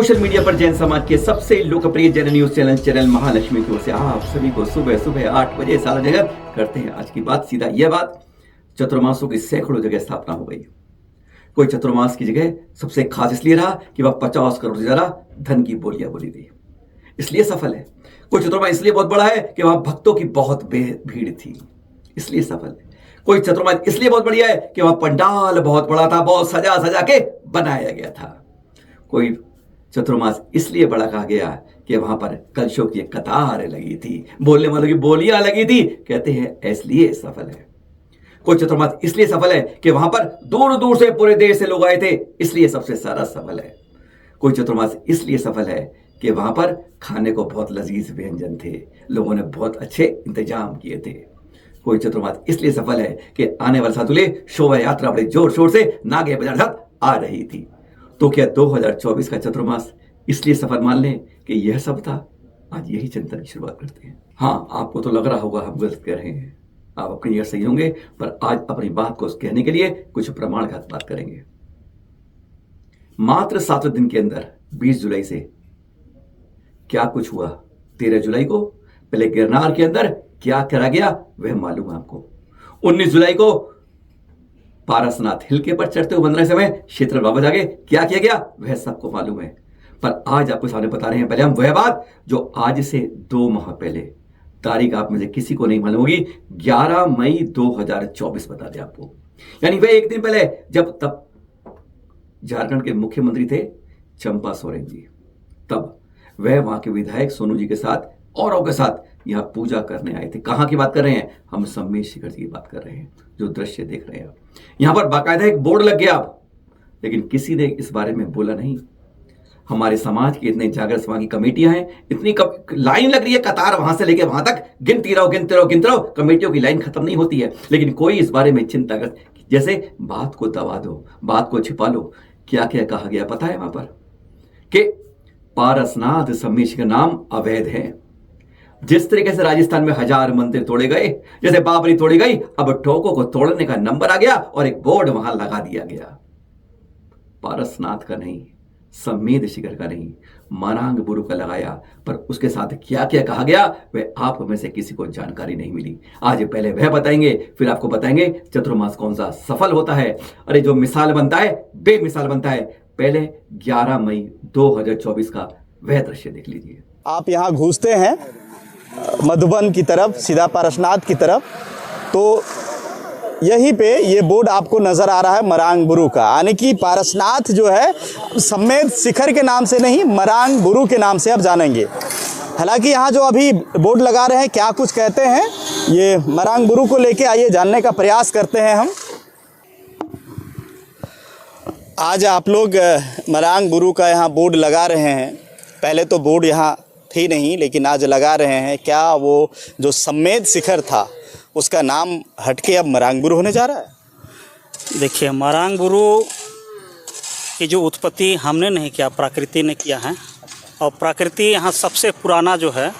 Social media पर जैन समाज के सबसे लोकप्रिय जैन न्यूज चैनल महालक्ष्मी की ओर से आप सभी को सुबह सुबह 8 बजे सारा जगह करते हैं। आज की बात सीधा यह बात, चतुर्मासों की सैकड़ों जगह स्थापना हो गई। कोई चतुर्मास की जगह सबसे खास इसलिए रहा कि वह 50 करोड़ से ज्यादा धन की बोलियां बोली थी, इसलिए सफल है। कोई चतुर्मास इसलिए बहुत बड़ा है कि वहां भक्तों की बहुत भीड़ थी, इसलिए सफल है। कोई चतुर्मास इसलिए बहुत बढ़िया है कि वहां पंडाल बहुत बड़ा था, बहुत सजा सजा के बनाया गया था। कोई चतुर्मास इसलिए बड़ा कहा गया कि वहां पर कलशों की एक कतार लगी थी, बोलने वालों की बोलियां लगी थी, कहते हैं इसलिए सफल है। कोई चतुर्मास इसलिए सफल है कि वहां पर दूर दूर से पूरे देश से लोग आए थे, इसलिए सबसे सारा सफल है। कोई चतुर्मास इसलिए सफल है कि वहां पर खाने को बहुत लजीज व्यंजन थे, लोगों ने बहुत अच्छे इंतजाम किए थे। कोई चतुर्मास इसलिए सफल है कि आने वाले साल शोभा यात्रा बड़े जोर शोर से नागे बाजार साथ आ रही थी। तो क्या 2024 का चतुर्मास इसलिए सफल मान लें कि यह सब था? आज यही चिंतन की शुरुआत करते हैं। हाँ, आपको तो लग रहा होगा हम गलत कह रहे हैं, आप अपनी यह सही होंगे, पर आज अपनी बात को कहने के लिए कुछ प्रमाणगत बात करेंगे। मात्र 7 दिन के अंदर 20 जुलाई से क्या कुछ हुआ, 13 जुलाई को पहले गिरनार के अंदर क्या करा गया वह मालूम है आपको। 19 जुलाई को पारसनाथ हिल के पर चढ़ते हुए 15 समय क्षेत्र बाबा जाके क्या किया गया वह सबको मालूम है। पर आज आपको सामने बता रहे हैं पहले हम वह बात जो आज से 2 माह पहले, तारीख आप में से किसी को नहीं मालूम होगी, 11 मई 2024 बता दें आपको, यानी वह एक दिन पहले जब तब झारखंड के मुख्यमंत्री थे चंपा सोरेन जी, तब वह वहां के विधायक सोनू जी के साथ औरों के साथ यहां पूजा करने आए थे। कहां की बात कर रहे हैं? हम सम्मेद शिखर जी की बात कर रहे हैं, जो दृश्य देख रहे हैं आप। यहां पर बाकायदा एक बोर्ड लग गया आप, लेकिन किसी ने इस बारे में बोला नहीं। हमारे समाज की इतने जागृत समाज की कमेटियां हैं, इतनी लाइन लग रही है, कतार वहां से लेके वहां तक गिनती रहो, कमेटियों की लाइन खत्म नहीं होती है, लेकिन कोई इस बारे में चिंता कर, जैसे बात को दबा दो, बात को छिपा लो। क्या क्या कहा गया पता है वहां पर कि पारसनाथ सम्मेद का नाम अवैध है। जिस तरीके से राजस्थान में 1000 मंदिर तोड़े गए, जैसे बाबरी तोड़ी गई, अब ठोकों को तोड़ने का नंबर आ गया और एक बोर्ड वहां लगा दिया गया। पारसनाथ का नहीं, सम्मेद शिखर का नहीं, मरांग बुरु का लगाया, पर उसके साथ क्या क्या कहा गया वह आप में से किसी को जानकारी नहीं मिली। आज पहले वह बताएंगे, फिर आपको बताएंगे चतुर्मास कौन सा सफल होता है। अरे जो मिसाल बनता है बेमिसाल बनता है। पहले 11 मई 2024 का वह दृश्य देख लीजिए। आप यहाँ घुसते हैं मधुबन की तरफ, सीधा पारसनाथ की तरफ, तो यहीं पे ये बोर्ड आपको नज़र आ रहा है मरांग बुरु का, यानी कि पारसनाथ जो है सम्मेद शिखर के नाम से नहीं, मरांग बुरु के नाम से आप जानेंगे। हालांकि यहाँ जो अभी बोर्ड लगा रहे हैं क्या कुछ कहते हैं, ये मरांग बुरु को लेके आइए जानने का प्रयास करते हैं हम। आज आप लोग मरांग बुरु का यहाँ बोर्ड लगा रहे हैं, पहले तो बोर्ड यहाँ थी नहीं, लेकिन आज लगा रहे हैं। क्या वो जो सम्मेद शिखर था उसका नाम हटके अब मरांग बुरु होने जा रहा है? देखिए, मरांग बुरु की जो उत्पत्ति हमने नहीं किया, प्रकृति ने किया है। और प्रकृति यहाँ सबसे पुराना जो है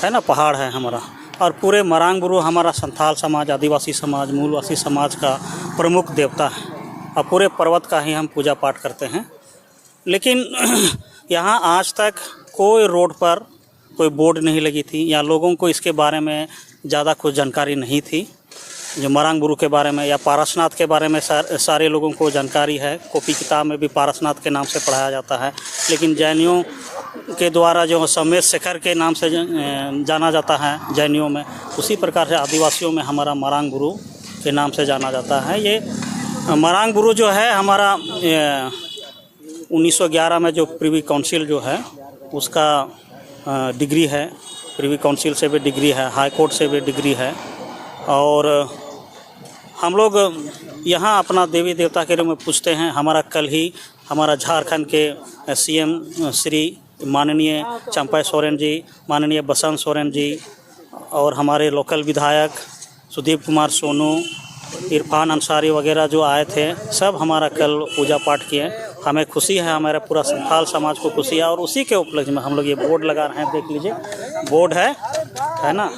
ना, पहाड़ है हमारा। और पूरे मरांग बुरु हमारा संथाल समाज, आदिवासी समाज, मूलवासी समाज का प्रमुख देवता है, और पूरे पर्वत का ही हम पूजा पाठ करते हैं। लेकिन यहाँ आज तक कोई रोड पर कोई बोर्ड नहीं लगी थी, या लोगों को इसके बारे में ज़्यादा कुछ जानकारी नहीं थी। जो मरांग बुरु के बारे में या पारसनाथ के बारे में सारे लोगों को जानकारी है, कॉपी किताब में भी पारसनाथ के नाम से पढ़ाया जाता है। लेकिन जैनियों के द्वारा जो सम्मेद शिखर के नाम से जाना जाता है जैनियों में, उसी प्रकार से आदिवासियों में हमारा मरांग बुरु के नाम से जाना जाता है। ये मरांग बुरु जो है हमारा 1911 में जो प्रिवी काउंसिल जो है उसका डिग्री है, प्रिवी काउंसिल से भी डिग्री है, हाई कोर्ट से भी डिग्री है। और हम लोग यहाँ अपना देवी देवता के रूप में पूछते हैं। हमारा कल ही हमारा झारखंड के सीएम श्री माननीय चंपा सोरेन जी, माननीय बसंत सोरेन जी, और हमारे लोकल विधायक सुदीप कुमार सोनू, इरफान अंसारी वगैरह जो आए थे, सब हमारा कल पूजा पाठ किए। हमें खुशी है, हमारा पूरा संथाल समाज को खुशी है। और उसी के उपलक्ष्य में हम लोग ये बोर्ड लगा रहे हैं, देख लीजिए बोर्ड है ना।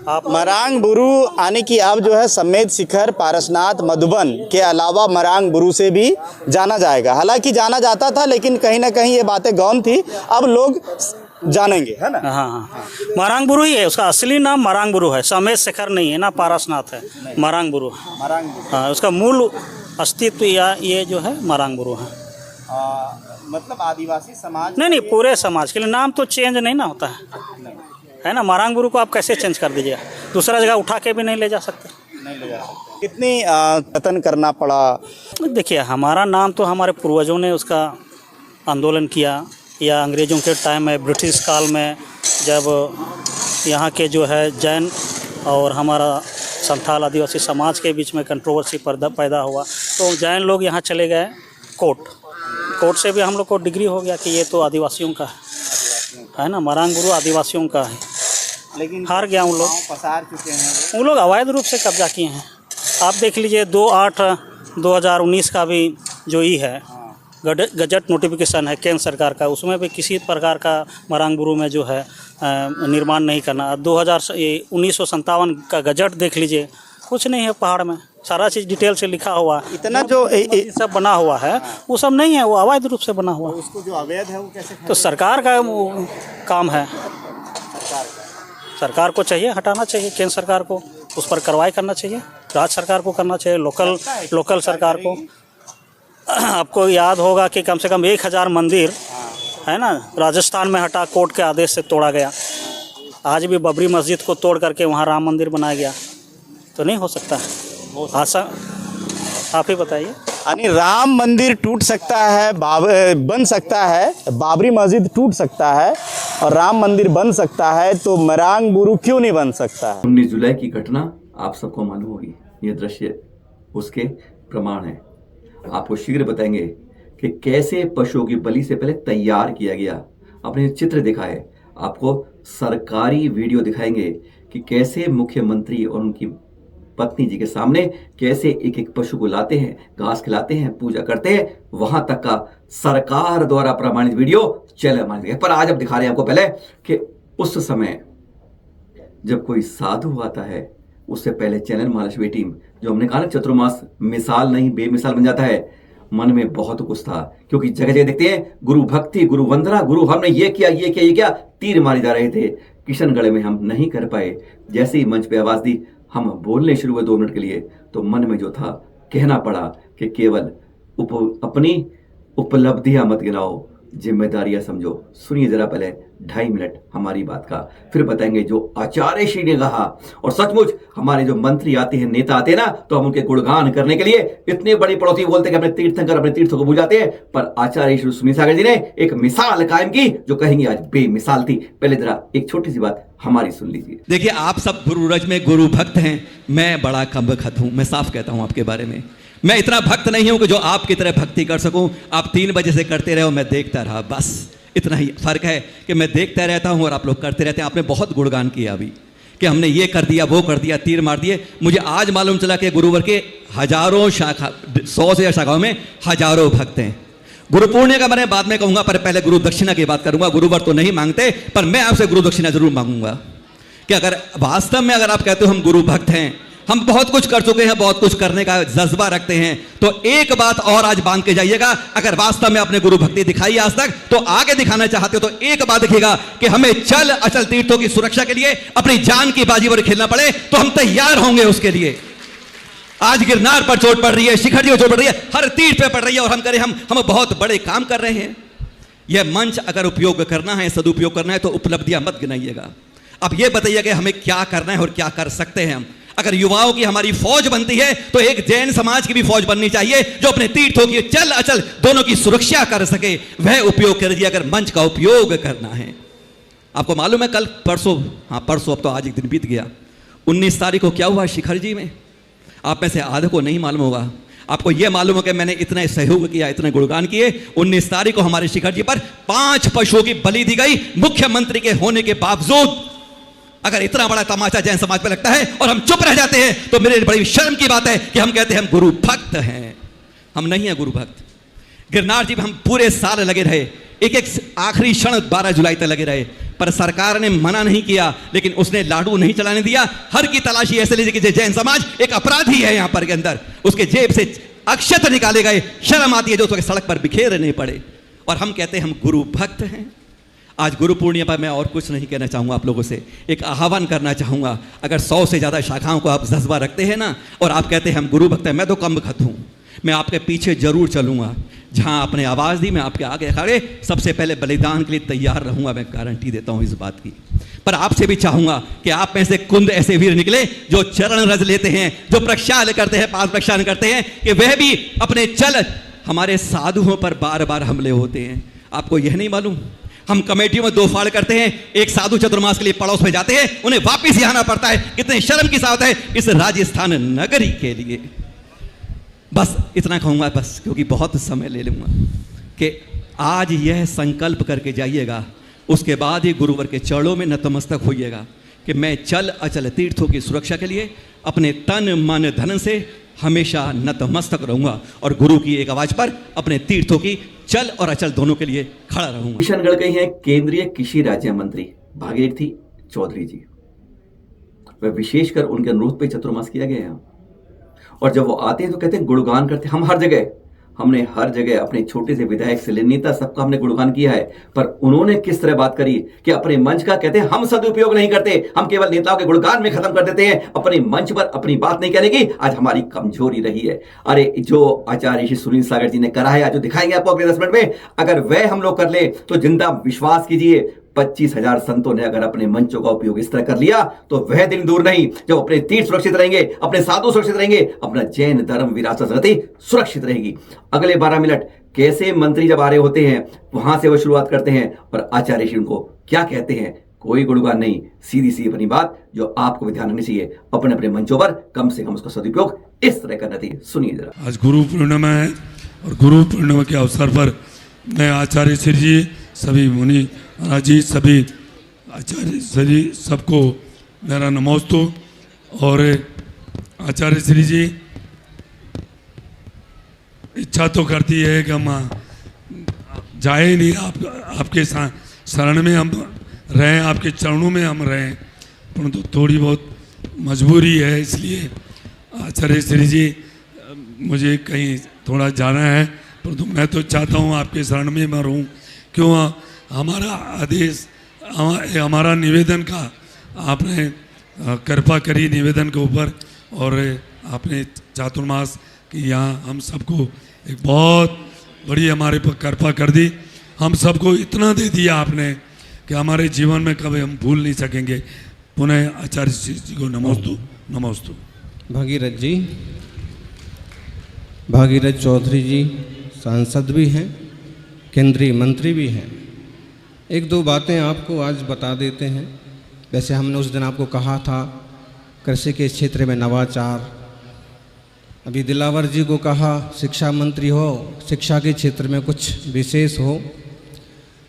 आप मरांग बुरु आने की अब जो है समेत शिखर पारसनाथ मधुबन के अलावा मरांग बुरु से भी जाना जाएगा। हालांकि जाना जाता था लेकिन कहीं ना कहीं ये बातें गौण थी, अब लोग जानेंगे, है ना। हाँ हाँ, मरांग बुरु ही है, उसका असली नाम मरांग बुरु है, समेत शिखर नहीं है ना, पारसनाथ है, मरांग बुरु है। मरांग बुरु हाँ, उसका मूल अस्तित्व या ये जो है मरांग बुरु है। मतलब आदिवासी समाज नहीं, पूरे समाज के लिए नाम तो चेंज नहीं ना होता है ना। मरांग बुरु को आप कैसे चेंज कर दीजिए, दूसरा जगह उठा के भी नहीं ले जा सकते। नहीं ले जा सकते। कितनी कथन करना पड़ा। देखिए, हमारा नाम तो हमारे पूर्वजों ने उसका आंदोलन किया, या अंग्रेज़ों के टाइम में, ब्रिटिश काल में, जब यहाँ के जो है जैन और हमारा संथाल आदिवासी समाज के बीच में कंट्रोवर्सी पैदा हुआ, तो जैन लोग यहाँ चले गए कोर्ट से भी हम लोग को डिग्री हो गया कि ये तो आदिवासियों का है ना, मरांग बुरु आदिवासियों का है। लेकिन हार गया उन लोग, पसार चुके हैं उन लोग अवैध रूप से कब्जा किए हैं। आप देख लीजिए 2/8/2019 का भी जो ही है गजट नोटिफिकेशन है केंद्र सरकार का, उसमें भी किसी प्रकार का मरांग बुरु में जो है निर्माण नहीं करना। 1957 का गजट देख लीजिए, कुछ नहीं है पहाड़ में, सारा चीज़ डिटेल से लिखा हुआ। इतना जो सब बना हुआ है वो सब नहीं है, वो अवैध रूप से बना हुआ। उसको जो अवैध है वो कैसे तो सरकार का काम है, सरकार को चाहिए हटाना चाहिए, केंद्र सरकार को उस पर कार्रवाई करना चाहिए, राज्य सरकार को करना चाहिए, लोकल सरकार को। आपको याद होगा कि कम से कम 1000 मंदिर है ना राजस्थान में हटा, कोर्ट के आदेश से तोड़ा गया। आज भी बबरी मस्जिद को तोड़ करके वहाँ राम मंदिर बनाया गया, तो नहीं हो सकता आशा। आप ही बताइए। यानी राम मंदिर टूट सकता है, बन सकता है, बाबरी मस्जिद टूट सकता है और राम मंदिर बन सकता है, तो मरांग बुरु क्यों नहीं बन सकता है। 19 जुलाई की घटना आप सबको मालूम होगी, ये दृश्य उसके प्रमाण है। आपको शीघ्र बताएंगे कि कैसे पशुओं की बलि से पहले तैयार किया गया। आपने चित्र देखा है, आपको सरकारी वीडियो दिखाएंगे कि कैसे मुख्यमंत्री और उनकी पत्नी जी के सामने कैसे एक एक पशु को लाते हैं, घास खिलाते हैं, पूजा करते हैं, वहां तक का सरकार द्वारा प्रमाणित वीडियो चैनल मान गया। पर आज अब दिखा रहे हैं आपको पहले कि उस समय जब कोई साधु आता है, उससे पहले चैनल महालक्ष्मी टीम, जो हमने कहा ना चतुर्मास मिसाल नहीं बेमिसाल बन जाता है, मन में बहुत कुछ था। क्योंकि जगह जगह देखते हैं गुरु भक्ति, गुरु वंदना, गुरु हमने ये किया ये किया ये किया, तीर मारे जा रहे थे। किशनगढ़ में हम नहीं कर पाए, जैसे ही मंच पे आवाज दी, हम बोलने शुरू हुए 2 मिनट के लिए, तो मन में जो था कहना पड़ा कि केवल अपनी उपलब्धियां मत गिनाओ, जिम्मेदारियां समझो। सुनिए जरा पहले 2.5 मिनट हमारी बात का, फिर बताएंगे जो आचार्य श्री ने कहा। और सचमुच हमारे जो मंत्री आते हैं, नेता आते हैं ना, तो हम उनके गुणगान करने के लिए इतने बड़ी पड़ोसी बोलते हैं कि अपने तीर्थंकर अपने तीर्थों को बुझाते हैं। पर आचार्य श्री सुनील सागर जी ने एक मिसाल कायम की जो कहेंगे आज बेमिसाल थी। पहले जरा एक छोटी सी बात हमारी सुन लीजिए। देखिए, आप सब गुरु रज में गुरु भक्त हैं, मैं बड़ा कम भक्त हूं। मैं साफ कहता हूं आपके बारे में, मैं इतना भक्त नहीं हूं कि जो आपकी तरह भक्ति कर सकूं। आप 3 बजे से करते रहे हो, मैं देखता रहा, बस इतना ही फर्क है कि मैं देखता रहता हूं और आप लोग करते रहते हैं। आपने बहुत गुणगान किया अभी कि हमने ये कर दिया, वो कर दिया, तीर मार दिए। मुझे आज मालूम चला कि गुरुवर के हजारों शाखा, 100 से शाखाओं में हजारों भक्त हैं। गुरु पुण्य का मैंने बाद में कहूंगा, पर पहले गुरु दक्षिणा की बात करूंगा। गुरुवर तो नहीं मांगते, पर मैं आपसे गुरु दक्षिणा जरूर मांगूंगा कि अगर वास्तव में अगर आप कहते हो हम गुरु भक्त हैं, हम बहुत कुछ कर चुके हैं, बहुत कुछ करने का जज्बा रखते हैं, तो एक बात और आज बांध के जाइएगा। अगर वास्तव में आपने गुरु भक्ति दिखाई आज तक, तो आगे दिखाना चाहते हो, तो एक बात दिखेगा कि हमें चल अचल तीर्थों की सुरक्षा के लिए अपनी जान की बाजी पर खेलना पड़े तो हम तैयार होंगे उसके लिए। आज गिरनार पर चोट पड़ रही है, शिखर जी पर चोट पड़ रही है, हर तीर्थ पे पड़ रही है, और हम करें हम बहुत बड़े काम कर रहे हैं। यह मंच अगर उपयोग करना है, सदुपयोग करना है, तो उपलब्धियां मत गिनाइएगा। अब यह बताइए कि हमें क्या करना है और क्या कर सकते हैं हम। अगर युवाओं की हमारी फौज बनती है, तो एक जैन समाज की भी फौज बननी चाहिए जो अपने तीर्थों की चल अचल दोनों की सुरक्षा कर सके। वह उपयोग कर दिया, अगर मंच का उपयोग करना है। आपको मालूम है कल परसों, परसों, अब तो आज एक दिन बीत गया, 19 तारीख को क्या हुआ शिखर जी में? आप में से आधे को नहीं मालूम होगा। आपको यह मालूम हो कि मैंने इतने सहयोग किया, इतने गुणगान किए। 19 तारीख को हमारे शिखर जी पर 5 पशुओं की बलि दी गई, मुख्यमंत्री के होने के बावजूद। अगर इतना बड़ा तमाचा जैन समाज पे लगता है और हम चुप रह जाते हैं, तो मेरे लिए बड़ी शर्म की बात है कि हम कहते हैं हम गुरु भक्त हैं। हम नहीं है गुरु भक्त। गिरनार जी में हम पूरे साल लगे रहे, एक एक आखिरी क्षण 12 जुलाई तक लगे रहे। पर सरकार ने मना नहीं किया, लेकिन उसने लाडू नहीं चलाने दिया। हर की तलाशी ऐसे लीजिए कि जैन समाज एक अपराधी है यहाँ पर के अंदर, उसके जेब से अक्षत निकाले गए, शर्म आती है जो उसको सड़क पर बिखेरने पड़े। और हम कहते हैं हम गुरु भक्त हैं। आज गुरु पूर्णिमा पर मैं और कुछ नहीं कहना चाहूँगा, आप लोगों से एक आह्वान करना चाहूँगा। अगर 100 से ज़्यादा शाखाओं को आप जज्बा रखते हैं ना, और आप कहते हैं हम गुरु भक्त हैं, मैं तो कम भक्त हूँ, मैं आपके पीछे जरूर चलूँगा। जहाँ आपने आवाज़ दी मैं आपके आगे खड़े सबसे पहले बलिदान के लिए तैयार रहूँगा, मैं गारंटी देता हूँ इस बात की। पर आपसे भी चाहूँगा कि आप में से कुंद ऐसे वीर निकले जो चरण रज लेते हैं, जो प्रक्षाल करते हैं, पाद प्रक्षालन करते हैं, कि वह भी अपने चल हमारे साधुओं पर बार बार हमले होते हैं। आपको यह नहीं मालूम, हम कमेटियों में 2 फाड़ करते हैं, एक साधु चतुर्मास के लिए पड़ोस में जाते हैं, उन्हें वापिस यहाँ आना पड़ता है। कितने शर्म की बात है इस राजस्थान नगरी के लिए। बस इतना कहूँगा बस, क्योंकि बहुत समय ले लूँगा, कि आज यह संकल्प करके जाइएगा, उसके बाद ही गुरुवर के चरणों में नतमस्तक होइएगा कि मैं चल अचल तीर्थों की सुरक्षा के लिए अपने तन मन धन से हमेशा नतमस्तक रहूँगा, और गुरु की एक आवाज़ पर अपने तीर्थों की चल और अचल दोनों के लिए खड़ा रहूँगा। किशनगढ़ के हैं केंद्रीय कृषि राज्य मंत्री भागीरथी चौधरी जी, वह विशेषकर उनके अनुरोध पे चतुर्मास किया गया है। और जब वो आते हैं तो कहते हैं गुणगान करते हैं। हमने हर जगह अपने छोटे से विधायक से नेता सबका हमने गुणगान किया है, पर उन्होंने किस तरह बात करी कि अपने मंच का कहते हैं हम सदुपयोग नहीं करते, हम केवल नेताओं के गुणगान में खत्म कर देते हैं, अपने मंच पर अपनी बात नहीं कहने की आज हमारी कमजोरी रही है। अरे जो आचार्य श्री सुनील सागर जी ने करा है, आज जो दिखाएंगे आपको अगले 10 मिनट में, अगर वह हम लोग कर ले तो जिंदा विश्वास कीजिए 25,000 संतों ने अगर अपने मंचों का उपयोग इस तरह कर लिया तो वह दिन दूर नहीं जब अपने तीर्थ सुरक्षित रहेंगे, अपने साधु सुरक्षित रहेंगे, अपना जैन धर्म विरासत संस्कृति सुरक्षित रहेगी। अगले 12 मिनट कैसे मंत्री जब आ रहे होते हैं वहां से वो शुरुआत करते हैं और आचार्य श्री उनको क्या कहते हैं, कोई गुणगान नहीं, सीधी सी अपनी बात जो आपको भी ध्यान रखनी चाहिए, अपने अपने मंचों पर कम से कम उसका सदुपयोग इस तरह करना चाहिए। सुनिए जरा। आज गुरु पूर्णिमा है और गुरु पूर्णिमा के अवसर पर मैं आचार्य श्री जी, सभी मुनि जी, सभी आचार्य श्री सबको मेरा नमोस्तु। और आचार्य श्री जी इच्छा तो करती है कि हम जाए नहीं, आपके शरण में हम रहें, आपके चरणों में हम रहें, परंतु थोड़ी बहुत मजबूरी है, इसलिए आचार्य श्री जी मुझे कहीं थोड़ा जाना है, परंतु मैं तो चाहता हूँ आपके शरण में मैं रहूँ। क्यों हमारा आदेश, हमारा निवेदन का आपने कृपा करी निवेदन के ऊपर, और आपने चातुर्मास की यहाँ हम सबको एक बहुत बड़ी हमारे पर कृपा कर दी। हम सबको इतना दे दिया आपने कि हमारे जीवन में कभी हम भूल नहीं सकेंगे। पुनः आचार्य जी को नमोस्तु नमोस्तु। भागीरथ जी, भागीरथ चौधरी जी सांसद भी हैं, केंद्रीय मंत्री भी हैं। 1-2 बातें आपको आज बता देते हैं। वैसे हमने उस दिन आपको कहा था कृषि के क्षेत्र में नवाचार, अभी दिलावर जी को कहा शिक्षा मंत्री हो, शिक्षा के क्षेत्र में कुछ विशेष हो।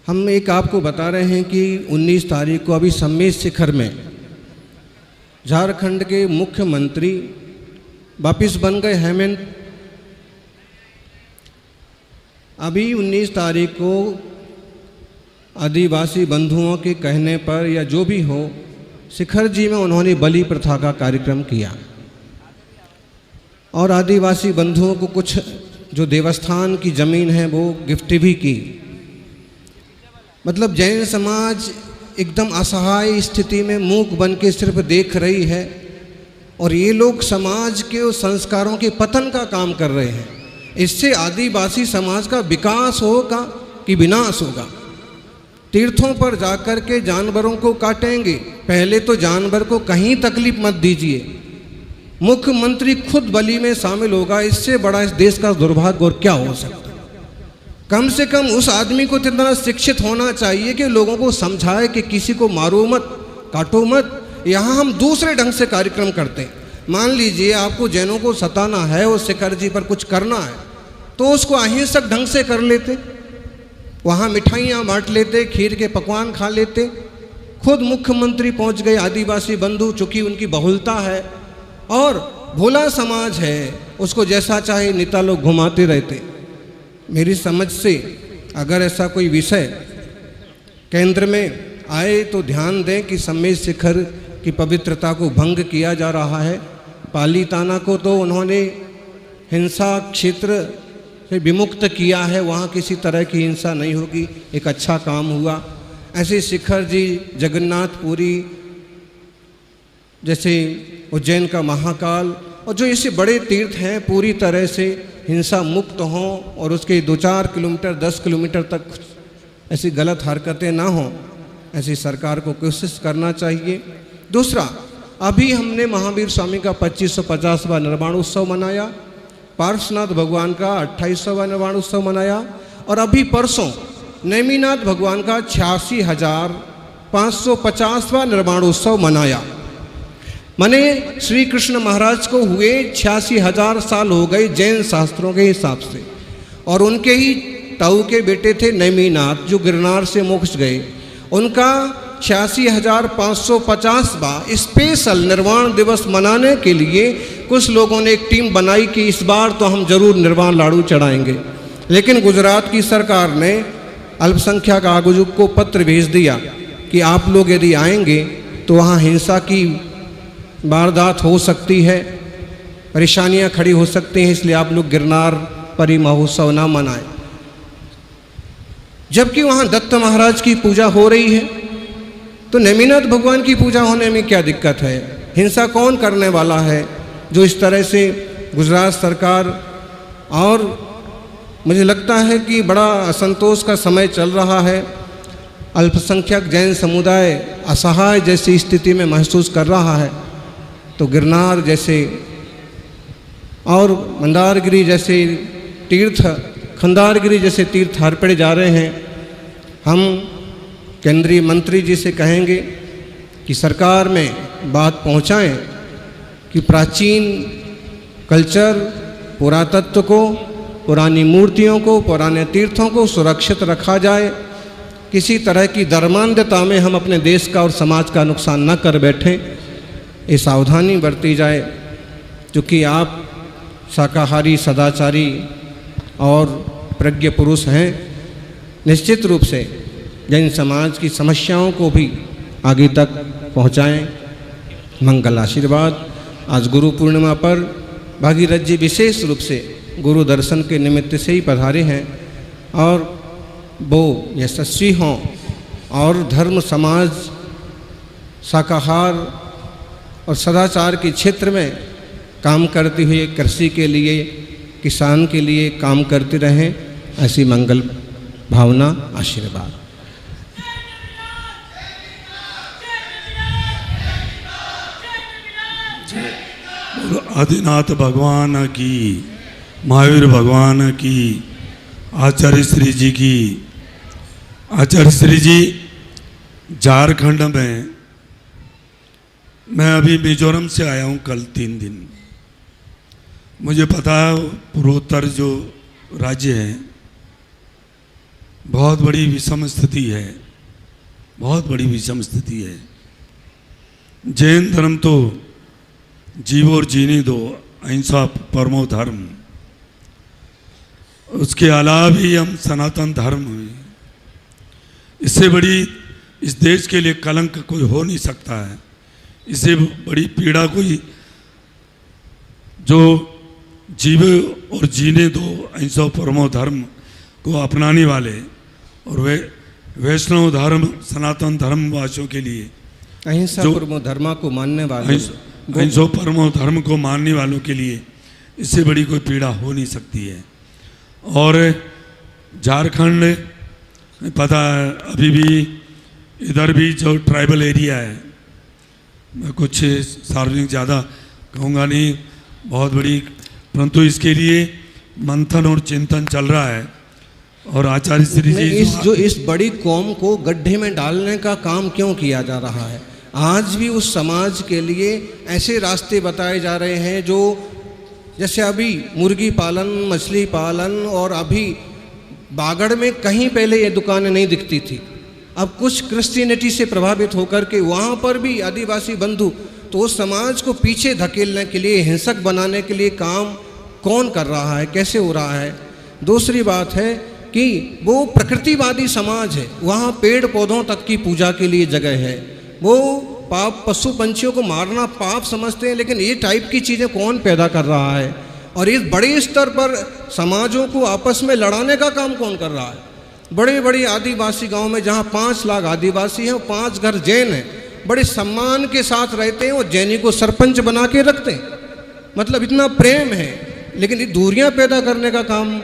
हम एक आपको बता रहे हैं कि 19 तारीख को अभी सम्मेद शिखर में झारखंड के मुख्यमंत्री वापिस बन गए हेमंत। अभी 19 तारीख को आदिवासी बंधुओं के कहने पर या जो भी हो, शिखर जी में उन्होंने बलि प्रथा का कार्यक्रम किया और आदिवासी बंधुओं को कुछ जो देवस्थान की ज़मीन है वो गिफ्ट भी की। मतलब जैन समाज एकदम असहाय स्थिति में मूक बन के सिर्फ देख रही है और ये लोग समाज के संस्कारों के पतन का काम कर रहे हैं। इससे आदिवासी समाज का विकास होगा कि विनाश होगा। तीर्थों पर जाकर के जानवरों को काटेंगे, पहले तो जानवर को कहीं तकलीफ मत दीजिए। मुख्यमंत्री खुद बलि में शामिल होगा, इससे बड़ा इस देश का दुर्भाग्य और क्या हो सकता है। कम से कम उस आदमी को इतना शिक्षित होना चाहिए कि लोगों को समझाए कि किसी को मारो मत, काटो मत। यहाँ हम दूसरे ढंग से कार्यक्रम करते हैं। मान लीजिए आपको जैनों को सताना है और शिखर जी पर कुछ करना है तो उसको अहिंसक ढंग से कर लेते, वहाँ मिठाइयाँ बांट लेते, खीर के पकवान खा लेते। खुद मुख्यमंत्री पहुँच गए, आदिवासी बंधु, चूँकि उनकी बहुलता है और भोला समाज है, उसको जैसा चाहे नेता लोग घुमाते रहते। मेरी समझ से अगर ऐसा कोई विषय केंद्र में आए तो ध्यान दें कि सम्मेद शिखर की पवित्रता को भंग किया जा रहा है। पालीताना को तो उन्होंने हिंसा क्षेत्र से विमुक्त किया है, वहाँ किसी तरह की हिंसा नहीं होगी, एक अच्छा काम हुआ। ऐसे शिखर जी, जगन्नाथपुरी, जैसे उज्जैन का महाकाल, और जो ऐसे बड़े तीर्थ हैं पूरी तरह से हिंसा मुक्त हों और उसके 2-4 किलोमीटर 10 किलोमीटर तक ऐसी गलत हरकतें ना हों, ऐसी सरकार को कोशिश करना चाहिए। दूसरा, अभी हमने महावीर स्वामी का 2550वां निर्वाणोत्सव मनाया, पार्श्वनाथ भगवान का 28वां निर्वाणोत्सव मनाया, और अभी परसों नेमिनाथ भगवान का 86,550वां निर्वाणोत्सव मनाया। माने श्री कृष्ण महाराज को हुए 86,000 साल हो गए जैन शास्त्रों के हिसाब से, और उनके ही ताऊ के बेटे थे नेमिनाथ जो गिरनार से मोक्ष गए, उनका 86,550वां स्पेशल निर्वाण दिवस मनाने के लिए कुछ लोगों ने एक टीम बनाई कि इस बार तो हम जरूर निर्वाण लाड़ू चढ़ाएंगे। लेकिन गुजरात की सरकार ने अल्पसंख्यक आयोजक को पत्र भेज दिया कि आप लोग यदि आएंगे तो वहाँ हिंसा की वारदात हो सकती है, परेशानियाँ खड़ी हो सकती हैं, इसलिए आप लोग गिरनार परि महोत्सव ना मनाएं। जबकि वहाँ दत्त महाराज की पूजा हो रही है, तो नेमिनाथ भगवान की पूजा होने में क्या दिक्कत है? हिंसा कौन करने वाला है जो इस तरह से गुजरात सरकार, और मुझे लगता है कि बड़ा असंतोष का समय चल रहा है। अल्पसंख्यक जैन समुदाय असहाय जैसी स्थिति में महसूस कर रहा है, तो गिरनार जैसे और मंदारगिरी जैसे तीर्थ, खंडारगिरी जैसे तीर्थ हर पड़े जा रहे हैं। हम केंद्रीय मंत्री जी से कहेंगे कि सरकार में बात पहुंचाएं कि प्राचीन कल्चर, पुरातत्व को, पुरानी मूर्तियों को, पुराने तीर्थों को सुरक्षित रखा जाए। किसी तरह की धर्मांधता में हम अपने देश का और समाज का नुकसान न कर बैठें, ये सावधानी बरती जाए। क्योंकि आप शाकाहारी, सदाचारी और प्रज्ञ पुरुष हैं, निश्चित रूप से जैन समाज की समस्याओं को भी आगे तक पहुंचाएं। मंगल आशीर्वाद। आज गुरु पूर्णिमा पर भागीरथ जी विशेष रूप से गुरु दर्शन के निमित्त से ही पधारे हैं, और वो यशस्वी हों और धर्म, समाज, शाकाहार और सदाचार के क्षेत्र में काम करते हुए कृषि के लिए, किसान के लिए काम करते रहें, ऐसी मंगल भावना, आशीर्वाद। आदिनाथ भगवान की, महावीर भगवान की, आचार्य श्री जी की। आचार्य श्री जी झारखंड में, मैं अभी मिजोरम से आया हूँ कल 3 दिन। मुझे पता है पूर्वोत्तर जो राज्य है बहुत बड़ी विषम स्थिति है, बहुत बड़ी विषम स्थिति है। जैन धर्म तो जीव और जीने दो, अहिंसा परमो धर्म, उसके अलावा भी हम सनातन धर्म हैं। इससे बड़ी इस देश के लिए कलंक कोई हो नहीं सकता है। इससे बड़ी पीड़ा कोई, जो जीव और जीने दो, अहिंसा परमो धर्म को अपनाने वाले और वे वैष्णव धर्म, सनातन धर्म वासियों के लिए, अहिंसा परमो धर्म को मानने वाले, अहिंसा परमो धर्म को मानने वालों के लिए इससे बड़ी कोई पीड़ा हो नहीं सकती है। और झारखंड पता है अभी भी इधर भी जो ट्राइबल एरिया है, मैं कुछ सार्वजनिक ज़्यादा कहूँगा नहीं, बहुत बड़ी, परंतु इसके लिए मंथन और चिंतन चल रहा है। और आचार्य श्री जी इस बड़ी कौम को गड्ढे में डालने का काम क्यों किया जा रहा है? आज भी उस समाज के लिए ऐसे रास्ते बताए जा रहे हैं जो, जैसे अभी मुर्गी पालन, मछली पालन, और अभी बागड़ में कहीं पहले ये दुकानें नहीं दिखती थी, अब कुछ क्रिश्चियनिटी से प्रभावित होकर के वहाँ पर भी आदिवासी बंधु, तो उस समाज को पीछे धकेलने के लिए, हिंसक बनाने के लिए काम कौन कर रहा है, कैसे हो रहा है? दूसरी बात है कि वो प्रकृतिवादी समाज है, वहाँ पेड़ पौधों तक की पूजा के लिए जगह है। वो पाप पशु पंछियों को मारना पाप समझते हैं, लेकिन ये टाइप की चीज़ें कौन पैदा कर रहा है? और इस बड़े स्तर पर समाजों को आपस में लड़ाने का काम कौन कर रहा है? बड़े बड़े आदिवासी गांव में जहाँ 5 लाख आदिवासी हैं, 5 घर जैन हैं, बड़े सम्मान के साथ रहते हैं और जैनी को सरपंच बना के रखते हैं। मतलब इतना प्रेम है, लेकिन ये दूरियां पैदा करने का काम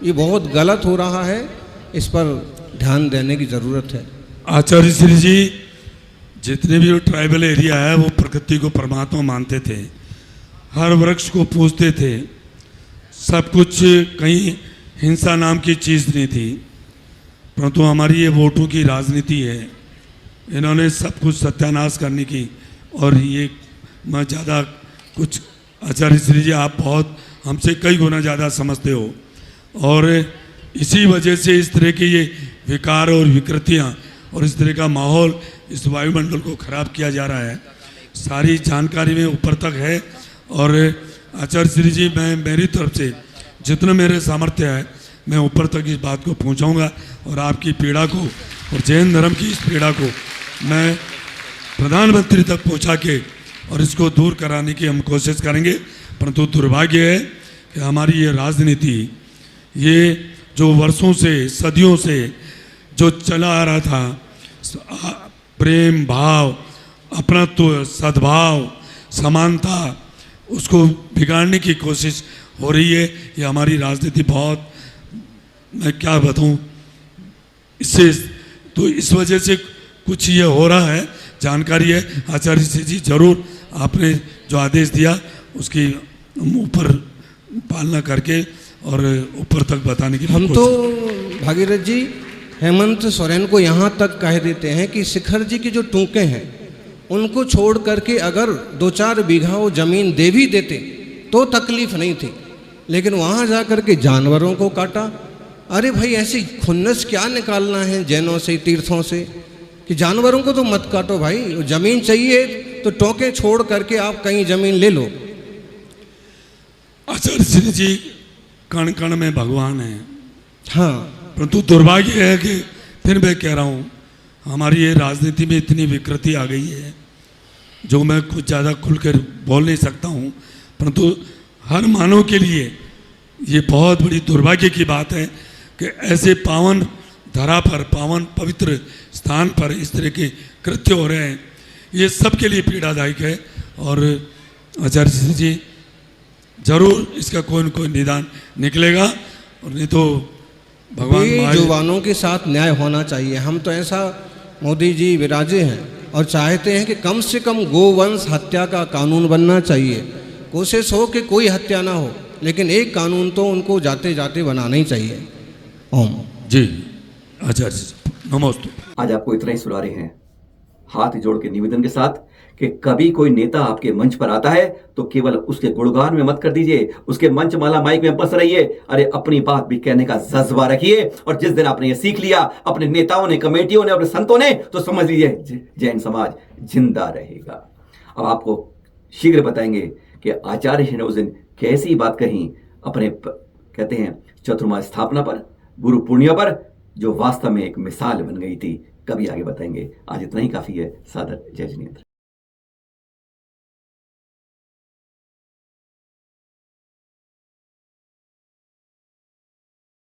ये बहुत गलत हो रहा है। इस पर ध्यान देने की ज़रूरत है। आचार्य श्री जी, जितने भी ट्राइबल एरिया है वो प्रकृति को परमात्मा मानते थे, हर वृक्ष को पूजते थे, सब कुछ, कहीं हिंसा नाम की चीज़ नहीं थी। परंतु हमारी ये वोटों की राजनीति है, इन्होंने सब कुछ सत्यानाश करने की। और ये मैं ज़्यादा कुछ, आचार्य श्री जी आप बहुत हमसे कई गुना ज़्यादा समझते हो, और इसी वजह से इस तरह के ये विकार और विकृतियाँ और इस तरह का माहौल, इस वायुमंडल को खराब किया जा रहा है। सारी जानकारी में ऊपर तक है। और आचार्य श्री जी, मैं मेरी तरफ से जितना मेरे सामर्थ्य है मैं ऊपर तक इस बात को पहुंचाऊंगा, और आपकी पीड़ा को और जैन धर्म की इस पीड़ा को मैं प्रधानमंत्री तक पहुंचा के और इसको दूर कराने की हम कोशिश करेंगे। परंतु दुर्भाग्य है कि हमारी ये राजनीति, ये जो वर्षों से, सदियों से जो चला आ रहा था, प्रेम भाव, अपनत्व, सद्भाव, समानता, उसको बिगाड़ने की कोशिश हो रही है। ये हमारी राजनीति बहुत, मैं क्या बताऊं, इससे तो इस वजह से कुछ ये हो रहा है, जानकारी है। आचार्य जी जी, जरूर आपने जो आदेश दिया उसकी ऊपर पालना करके और ऊपर तक बताने की हम तो भागीरथ जी हेमंत सोरेन को यहाँ तक कह देते हैं कि शिखर जी की जो टूके हैं उनको छोड़ करके अगर 2-4 बीघा वो जमीन दे भी देते तो तकलीफ नहीं थी, लेकिन वहाँ जा कर के जानवरों को काटा। अरे भाई, ऐसी खुन्नस क्या निकालना है जैनों से, तीर्थों से, कि जानवरों को तो मत काटो भाई, जमीन चाहिए तो टोके छोड़ करके आप कहीं जमीन ले लो। आचार्य श्री जी, कण कण में भगवान है। हाँ, परंतु दुर्भाग्य है कि फिर मैं कह रहा हूँ, हमारी ये राजनीति में इतनी विकृति आ गई है जो मैं कुछ ज़्यादा खुलकर बोल नहीं सकता हूँ। परंतु हर मानव के लिए ये बहुत बड़ी दुर्भाग्य की बात है कि ऐसे पावन धरा पर, पावन पवित्र स्थान पर इस तरह के कृत्य हो रहे हैं। ये सबके लिए पीड़ादायक है। और आचार्य श्री जी, जरूर इसका कोई न कोई निदान निकलेगा, और नहीं तो भगवान जुबानों के साथ न्याय होना चाहिए। हम तो ऐसा मोदी जी विराजे हैं और चाहते हैं कि कम से कम गोवंश हत्या का कानून बनना चाहिए। कोशिश हो कि कोई हत्या ना हो, लेकिन एक कानून तो उनको जाते जाते बनाना ही चाहिए। ओम जी। आचार्य जी, नमस्ते। आज आपको इतना ही सुना रहे हैं, हाथ जोड़ के निवेदन के साथ कि कभी कोई नेता आपके मंच पर आता है तो केवल उसके गुणगान में मत कर दीजिए, उसके मंच माला माइक में बस रहिए। अरे अपनी बात भी कहने का जज्बा रखिए। और जिस दिन आपने ये सीख लिया, अपने नेताओं ने, कमेटियों ने, अपने संतों ने, तो समझ लीजिए जैन समाज जिंदा रहेगा। अब आपको शीघ्र बताएंगे कि आचार्य जी ने उस दिन कैसी बात कही अपने कहते हैं चतुर्मा स्थापना पर, गुरु पूर्णिमा पर, जो वास्तव में एक मिसाल बन गई थी। कभी आगे बताएंगे। आज इतना ही काफी है। सादर जय जिनेंद्र।